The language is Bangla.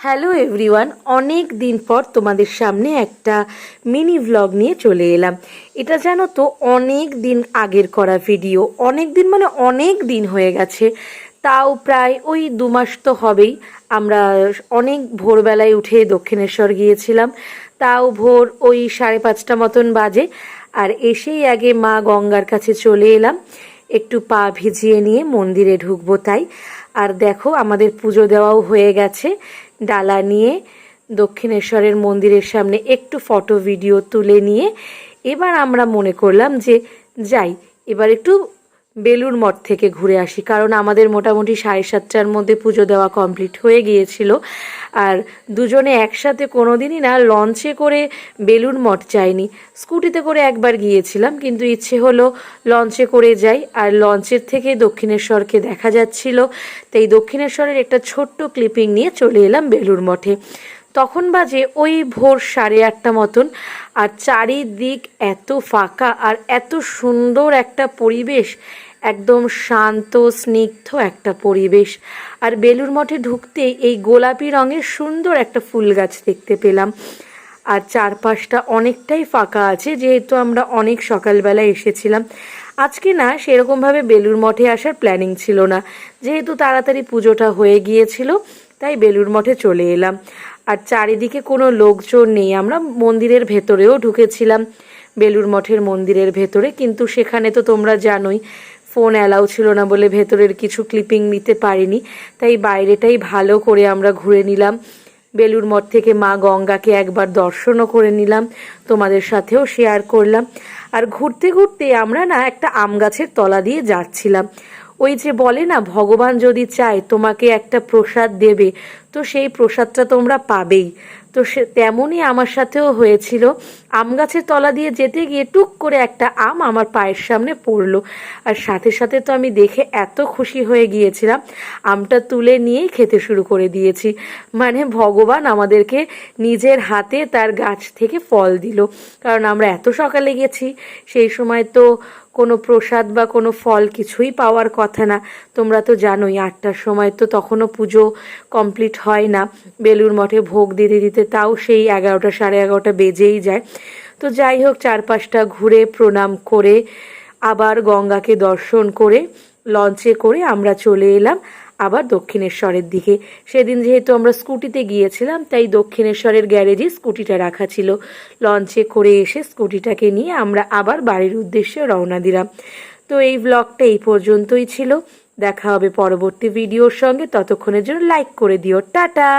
হ্যালো এভরিওয়ান, অনেক দিন পর তোমাদের সামনে একটা মিনি ভ্লগ নিয়ে চলে এলাম। এটা জানো তো অনেক দিন আগের করা ভিডিও, অনেক দিন হয়ে গেছে, তাও প্রায় ওই 2 মাস তো হবেই। আমরা অনেক ভোরবেলায় উঠে দক্ষিণেশ্বর গিয়েছিলাম, তাও ভোর ওই 5:30 মতন বাজে। আর এসেই আগে মা গঙ্গার কাছে চলে এলাম, একটু পা ভিজিয়ে নিয়ে মন্দিরে ঢুকবো তাই। আর দেখো আমাদের পুজো দেওয়াও হয়ে গেছে। ডালা নিয়ে দক্ষিণেশ্বরের মন্দিরের সামনে একটু ফটো ভিডিও তুলে নিয়ে এবার আমরা মনে করলাম যে যাই, এবার একটু বেলুড় মঠ থেকে ঘুরে আসি, কারণ আমাদের মোটামুটি 7:30টার মধ্যে পুজো দেওয়া কমপ্লিট হয়ে গিয়েছিল। আর দুজনে একসাথে কোনো দিনই না লঞ্চে করে বেলুড় মঠ যাইনি, স্কুটিতে করে একবার গিয়েছিলাম, কিন্তু ইচ্ছে হলো লঞ্চে করে যাই। আর লঞ্চের থেকে দক্ষিণেশ্বরকে দেখা যাচ্ছিল, তাই দক্ষিণেশ্বরের একটা ছোট্ট ক্লিপিং নিয়ে চলে এলাম বেলুড় মঠে। তখন বাজে ওই ভোর 8:30 মতন, আর চারিদিক এত ফাঁকা আর এত সুন্দর একটা পরিবেশ, একদম শান্ত স্নিগ্ধ একটা পরিবেশ। আর বেলুড় মঠে ঢুকতেই এই গোলাপি রঙের সুন্দর একটা ফুল গাছ দেখতে পেলাম। আর চারপাশটা অনেকটাই ফাঁকা আছে, যেহেতু আমরা অনেক সকালবেলা এসেছিলাম। আজকে না সেরকমভাবে বেলুড় মঠে আসার প্ল্যানিং ছিল না, যেহেতু তাড়াতাড়ি পুজোটা হয়ে গিয়েছিল, তাই বেলুড় মঠে চলে এলাম। আর চারিদিকে কোনো লোকজন নেই, আমরা মন্দিরের ভেতরেও ঢুকেছিলাম, বেলুড় মঠের মন্দিরের ভেতরে, কিন্তু সেখানে তো তোমরা জানোই ফোন অ্যালাউ ছিল না বলে ভেতরের কিছু ক্লিপিং নিতে পারিনি, তাই বাইরেটাই ভালো করে আমরা ঘুরে নিলাম। বেলুড় মঠ থেকে মা গঙ্গাকে একবার দর্শনও করে নিলাম, তোমাদের সাথেও শেয়ার করলাম। আর ঘুরতে ঘুরতে আমরা না একটা আম গাছের তলা দিয়ে যাচ্ছিলাম। ওই যে বলে না, ভগবান যদি চায় তোমাকে একটা প্রসাদ দেবে, তো সেই প্রসাদটা তোমরা পাবেই। তো সে তেমনই আমার সাথেও হয়েছিল। আম গাছের তলা দিয়ে যেতে গিয়ে টুক করে একটা আম আমার পায়ের সামনে পড়লো, আর সাথে সাথে তো আমি দেখে এত খুশি হয়ে গিয়েছিলাম, আমটা তুলে নিয়েই খেতে শুরু করে দিয়েছি। মানে ভগবান আমাদেরকে নিজের হাতে তার গাছ থেকে ফল দিল, কারণ আমরা এত সকালে গেছি, সেই সময় তো কোনো প্রসাদ বা কোনো ফল কিছুই পাওয়ার কথা না। তোমরা তো জানোই 8টার সময় তো তখনও পুজো কমপ্লিট হয় না, বেলুড় মঠে ভোগ দিতে দিতে তাও সেই 11টা 11:30 বেজেই যায়। তো যাই হোক, চারপাশটা ঘুরে প্রণাম করে আবার গঙ্গাকে দর্শন করে লঞ্চে করে আমরা চলে এলাম আবার দক্ষিণেশ্বরের দিকে। সেদিন যেহেতু আমরা স্কুটিতে গিয়েছিলাম, তাই দক্ষিণেশ্বরের গ্যারেজে স্কুটিটা রাখা ছিল। লঞ্চে করে এসে স্কুটিটাকে নিয়ে আমরা আবার বাড়ির উদ্দেশ্যে রওনা দিলাম। তো এই ব্লগটা এই পর্যন্তই ছিল, দেখা হবে পরবর্তী ভিডিওর সঙ্গে। ততক্ষণের জন্য লাইক করে দিও, টাটা।